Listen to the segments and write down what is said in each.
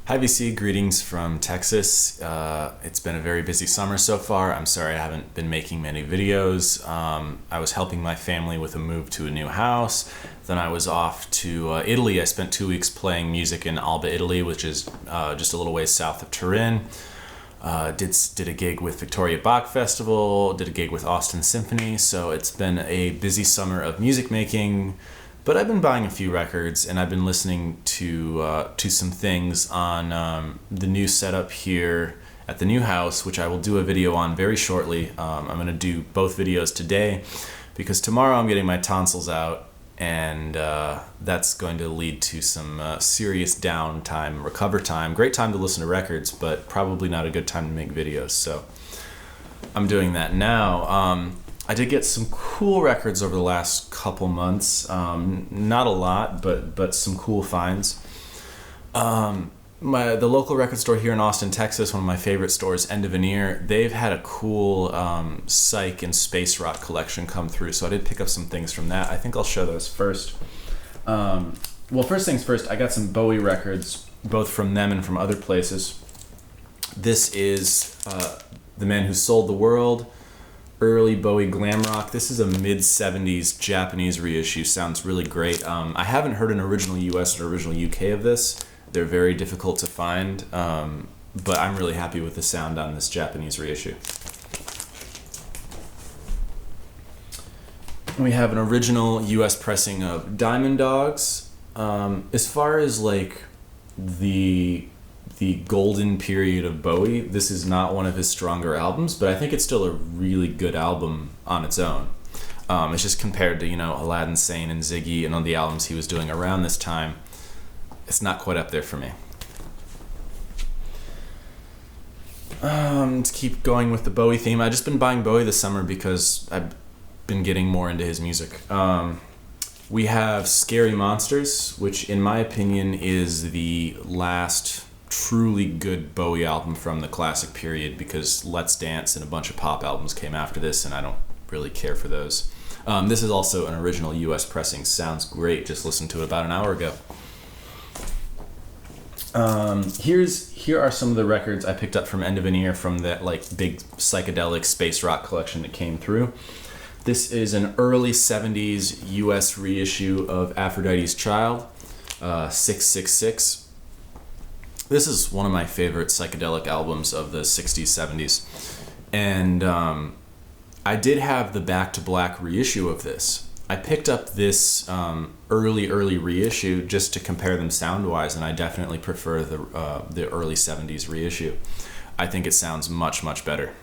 Hi VC, greetings from Texas. It's been a very busy summer so far. I'm sorry I haven't been making many videos. I was helping my family with a move to a new house. Then I was off to Italy. I spent 2 weeks playing music in Alba, Italy, which is just a little ways south of Turin. Did a gig with Victoria Bach Festival, did a gig with Austin Symphony. So it's been a busy summer of music making. But I've been buying a few records, and I've been listening to some things on the new setup here at the new house, which I will do a video on very shortly. I'm going to do both videos today because tomorrow I'm getting my tonsils out, and that's going to lead to some serious downtime, recover time. Great time to listen to records, but probably not a good time to make videos. So I'm doing that now. I did get some cool records over the last couple months. Not a lot, but some cool finds. The local record store here in Austin, Texas, one of my favorite stores, End of Veneer, they've had a cool Psych and space rock collection come through, so I did pick up some things from that. I think I'll show those first. First things first, I got some Bowie records, both from them and from other places. This is The Man Who Sold the World, early Bowie glam rock. This is a mid-70s Japanese reissue. Sounds really great. I haven't heard an original US or original UK of this. They're very difficult to find, but I'm really happy with the sound on this Japanese reissue. We have an original US pressing of Diamond Dogs. As far as like the golden period of Bowie, this is not one of his stronger albums, but I think it's still a really good album on its own. It's just compared to, Aladdin Sane and Ziggy and all the albums he was doing around this time, it's not quite up there for me. To keep going with the Bowie theme, I've just been buying Bowie this summer because I've been getting more into his music. We have Scary Monsters, which in my opinion is the last truly good Bowie album from the classic period, because Let's Dance and a bunch of pop albums came after this, and I don't really care for those. This is also an original US pressing. Sounds great. Just listened to it about an hour ago. Here are some of the records I picked up from End of Veneer from that big psychedelic space rock collection that came through. This is an early 70s US reissue of Aphrodite's Child, 666. This is one of my favorite psychedelic albums of the 60s, 70s. And I did have the Back to Black reissue of this. I picked up this early reissue just to compare them sound-wise, and I definitely prefer the early 70s reissue. I think it sounds much, much better.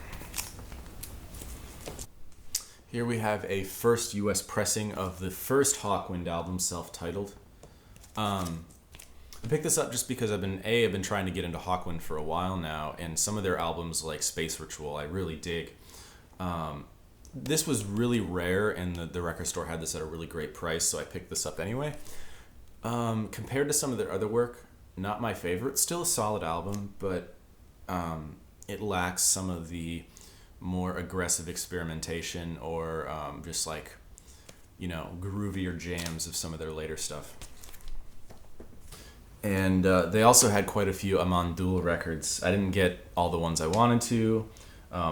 Here we have a first US pressing of the first Hawkwind album, self-titled. I picked this up just because I've been trying to get into Hawkwind for a while now, and some of their albums like Space Ritual I really dig. This was really rare, and the record store had this at a really great price, so I picked this up anyway. Compared to some of their other work, not my favorite. Still a solid album, but it lacks some of the more aggressive experimentation or just groovier jams of some of their later stuff. And they also had quite a few Amandul records. I didn't get all the ones I wanted to.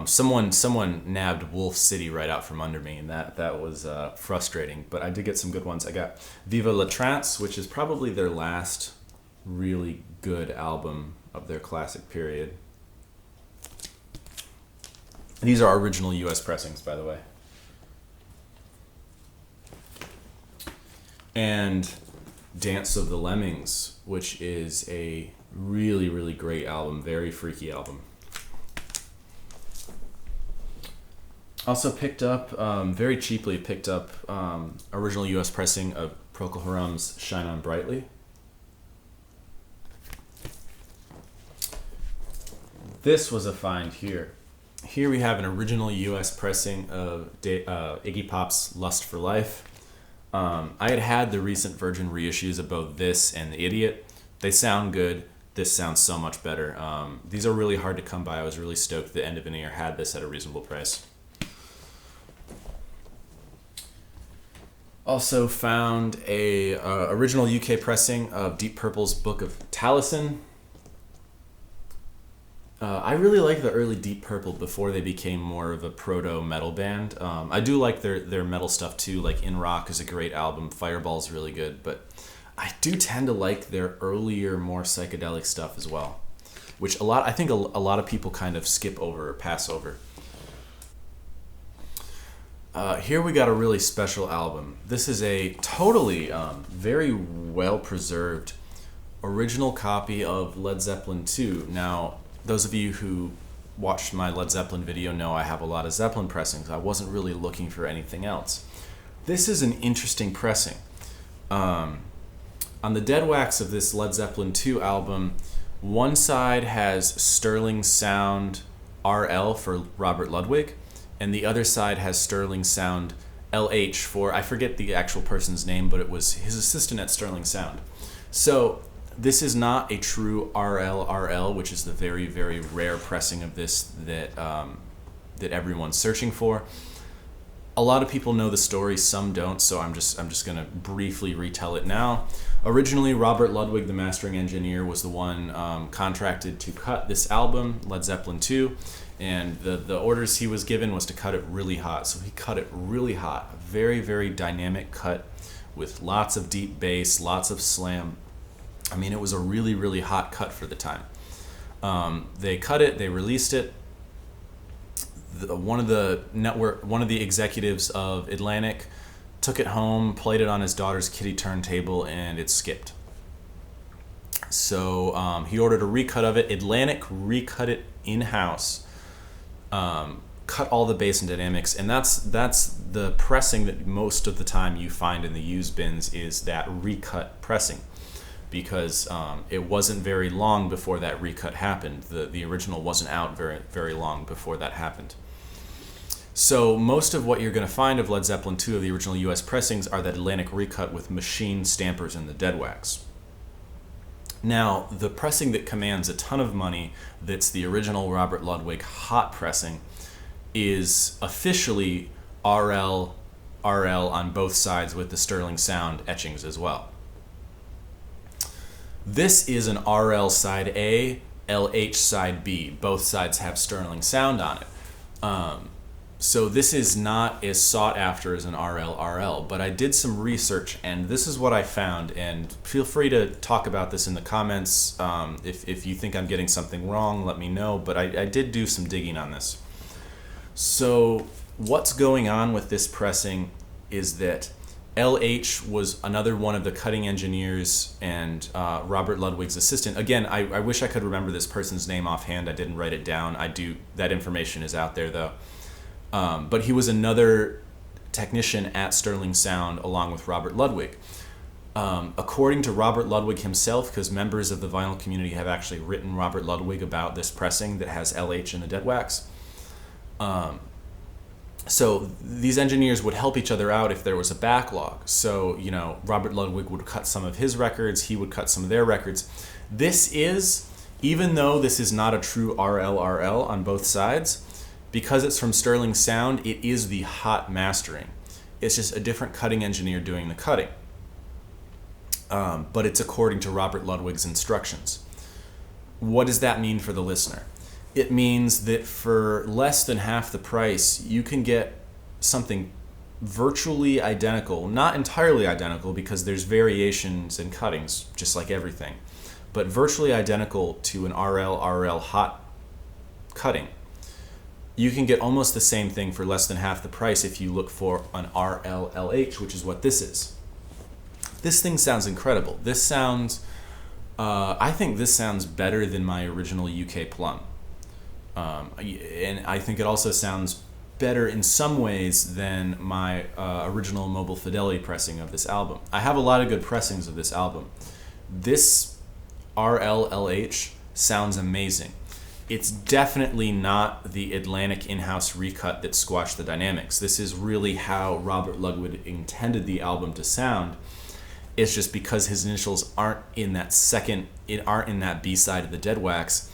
Someone nabbed Wolf City right out from under me, and that was frustrating. But I did get some good ones. I got Viva La Trance, which is probably their last really good album of their classic period. These are original US pressings, by the way. And Dance of the Lemmings, which is a really, really great album, very freaky album. Also very cheaply picked up original US pressing of Procol Harum's Shine On Brightly. This was a find here. Here we have an original US pressing of Iggy Pop's Lust for Life. I had the recent Virgin reissues of both this and The Idiot. They sound good. This sounds so much better. These are really hard to come by. I was really stoked that End of Veneer had this at a reasonable price. Also found a original UK pressing of Deep Purple's Book of Taliesin. I really like the early Deep Purple before they became more of a proto metal band. I do like their metal stuff too. Like In Rock is a great album. Fireball's really good, but I do tend to like their earlier, more psychedelic stuff as well, which I think a lot of people kind of skip over or pass over. Here we got a really special album. This is a totally very well preserved original copy of Led Zeppelin II. Now, those of you who watched my Led Zeppelin video know I have a lot of Zeppelin pressings. I wasn't really looking for anything else. This is an interesting pressing. On the dead wax of this Led Zeppelin II album, one side has Sterling Sound RL for Robert Ludwig, and the other side has Sterling Sound LH for, I forget the actual person's name, but it was his assistant at Sterling Sound. So this is not a true RL, which is the very, very rare pressing of this that everyone's searching for. A lot of people know the story, some don't, so I'm just going to briefly retell it now. Originally, Robert Ludwig, the mastering engineer, was the one contracted to cut this album, Led Zeppelin II, and the orders he was given was to cut it really hot. So he cut it really hot, a very, very dynamic cut with lots of deep bass, lots of slam. I mean, it was a really, really hot cut for the time. They cut it, they released it. One of the executives of Atlantic took it home, played it on his daughter's kiddie turntable, and it skipped. So he ordered a recut of it. Atlantic recut it in-house, cut all the bass and dynamics, and that's the pressing that most of the time you find in the used bins is that recut pressing, because it wasn't very long before that recut happened. The original wasn't out very, very long before that happened. So most of what you're going to find of Led Zeppelin II of the original US pressings are that Atlantic recut with machine stampers in the dead wax. Now, the pressing that commands a ton of money, that's the original Robert Ludwig hot pressing, is officially RL on both sides with the Sterling Sound etchings as well. This is an RL side A, LH side B. Both sides have Sterling Sound on it. So this is not as sought after as an RL, but I did some research and this is what I found, and feel free to talk about this in the comments. If you think I'm getting something wrong, let me know, but I did do some digging on this. So what's going on with this pressing is that LH was another one of the cutting engineers and Robert Ludwig's assistant. Again, I wish I could remember this person's name offhand. I didn't write it down. That information is out there though. But he was another technician at Sterling Sound along with Robert Ludwig. According to Robert Ludwig himself, because members of the vinyl community have actually written Robert Ludwig about this pressing that has LH in the dead wax. So these engineers would help each other out if there was a backlog. So, Robert Ludwig would cut some of his records, he would cut some of their records. Even though this is not a true RL on both sides, because it's from Sterling Sound, it is the hot mastering. It's just a different cutting engineer doing the cutting. But it's according to Robert Ludwig's instructions. What does that mean for the listener? It means that for less than half the price, you can get something virtually identical, not entirely identical because there's variations in cuttings, just like everything, but virtually identical to an RL hot cutting. You can get almost the same thing for less than half the price if you look for an RLLH, which is what this is. This thing sounds incredible. I think this sounds better than my original UK Plum. And I think it also sounds better in some ways than my original Mobile Fidelity pressing of this album. I have a lot of good pressings of this album. This RLLH sounds amazing. It's definitely not the Atlantic in-house recut that squashed the dynamics. This is really how Robert Ludwig intended the album to sound. It's just because his initials aren't in that B-side of the dead wax,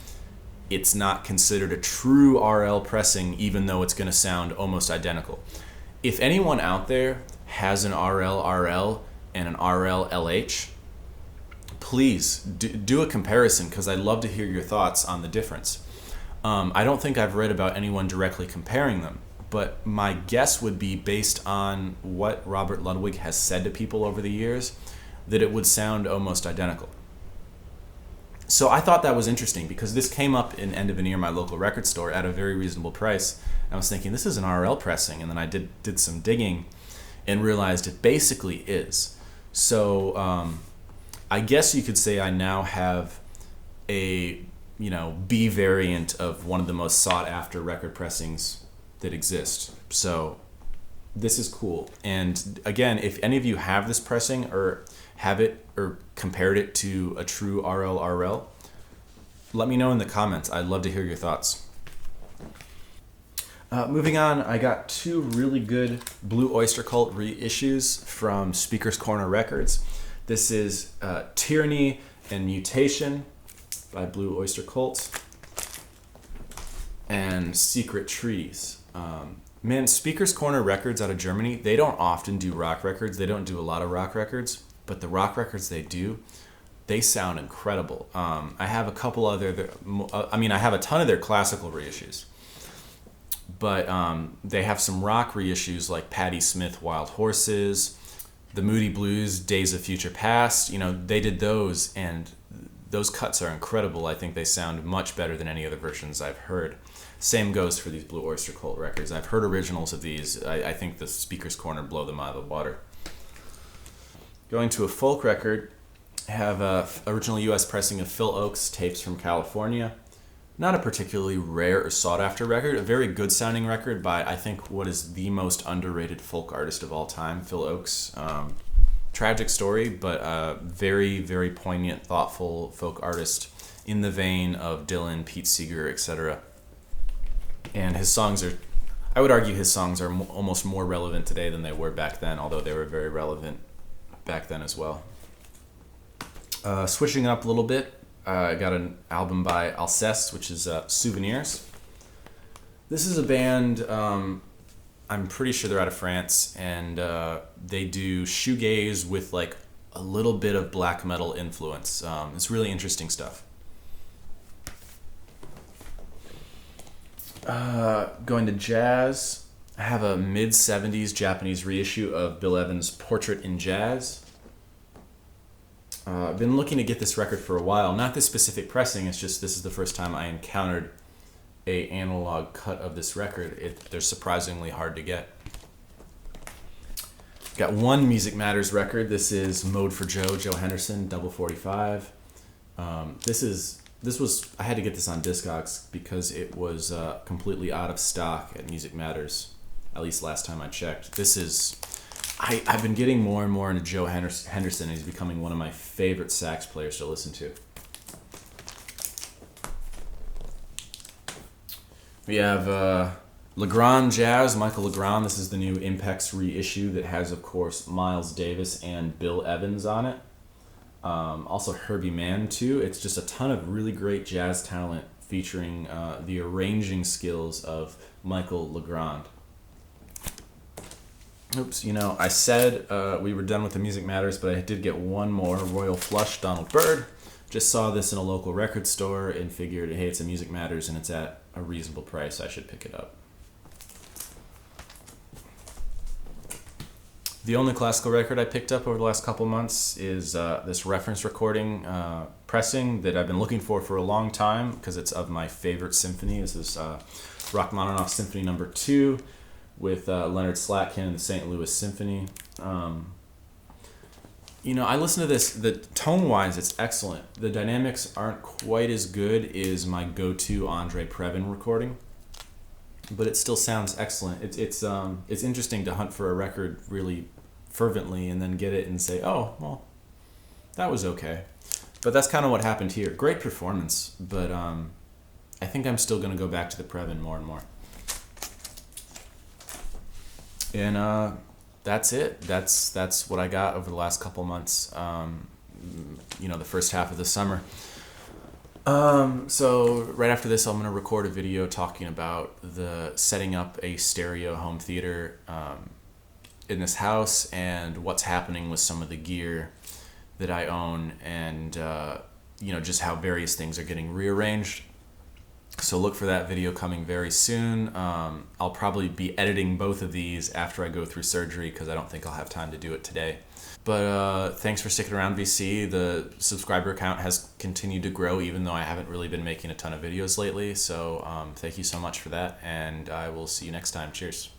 it's not considered a true RL pressing, even though it's going to sound almost identical. If anyone out there has an RL and an RLLH, please do a comparison, because I'd love to hear your thoughts on the difference. I don't think I've read about anyone directly comparing them, but my guess would be, based on what Robert Ludwig has said to people over the years, that it would sound almost identical. So I thought that was interesting because this came up in End of an Ear, my local record store, at a very reasonable price. I was thinking, this is an RL pressing, and then I did some digging and realized it basically is. So I guess you could say I now have a B variant of one of the most sought after record pressings that exist. So this is cool. And again, if any of you have this pressing or have it or compared it to a true RL, let me know in the comments. I'd love to hear your thoughts. Moving on, I got two really good Blue Oyster Cult reissues from Speaker's Corner Records. This is Tyranny and Mutation by Blue Oyster Cult, and Secret Trees. Man, Speaker's Corner Records out of Germany, they don't often do rock records. They don't do a lot of rock records, but the rock records they do, they sound incredible. I have a couple other, I have a ton of their classical reissues, but they have some rock reissues like Patti Smith, Wild Horses, the Moody Blues, Days of Future Past. They did those, and those cuts are incredible. I think they sound much better than any other versions I've heard. Same goes for these Blue Oyster Cult records. I've heard originals of these. I think the Speaker's Corner blow them out of the water. Going to a folk record, I have a original U.S. pressing of Phil Ochs, Tapes from California. Not a particularly rare or sought-after record, a very good-sounding record by, I think, what is the most underrated folk artist of all time, Phil Ochs. Tragic story, but very, very poignant, thoughtful folk artist in the vein of Dylan, Pete Seeger, etc. And his songs are, I would argue his songs are almost more relevant today than they were back then, although they were very relevant back then as well. Switching up a little bit, I got an album by Alceste, which is Souvenirs. This is a band, I'm pretty sure they're out of France, and they do shoegaze with like a little bit of black metal influence. It's really interesting stuff. Going to jazz, I have a mid-70s Japanese reissue of Bill Evans' Portrait in Jazz. I've been looking to get this record for a while. Not this specific pressing, it's just this is the first time I encountered a analog cut of this record. They're surprisingly hard to get. Got one Music Matters record. This is Mode for Joe Henderson, double 45. This was I had to get this on Discogs because it was completely out of stock at Music Matters, at least last time I checked. This is I've been getting more and more into Joe Henderson, and he's becoming one of my favorite sax players to listen to. We have Legrand Jazz, Michael Legrand. This is the new Impex reissue that has, of course, Miles Davis and Bill Evans on it. Also Herbie Mann, too. It's just a ton of really great jazz talent featuring the arranging skills of Michael Legrand. Oops, I said we were done with the Music Matters, but I did get one more. Royal Flush, Donald Byrd. Just saw this in a local record store and figured, hey, it's a Music Matters and it's at a reasonable price. I should pick it up. The only classical record I picked up over the last couple months is this reference recording pressing that I've been looking for a long time because it's of my favorite symphony. This is Rachmaninoff Symphony No. 2 with Leonard Slatkin and the St. Louis Symphony. I listen to this, the tone-wise, it's excellent. The dynamics aren't quite as good as my go-to Andre Previn recording, but it still sounds excellent. It's interesting to hunt for a record really fervently and then get it and say, oh, well, that was okay. But that's kind of what happened here. Great performance, but I think I'm still going to go back to the Previn more and more. And that's it. That's what I got over the last couple months. The first half of the summer. So right after this, I'm going to record a video talking about the setting up a stereo home theater in this house and what's happening with some of the gear that I own, and just how various things are getting rearranged. So look for that video coming very soon. I'll probably be editing both of these after I go through surgery because I don't think I'll have time to do it today. But thanks for sticking around, VC. The subscriber count has continued to grow even though I haven't really been making a ton of videos lately. So thank you so much for that, and I will see you next time. Cheers.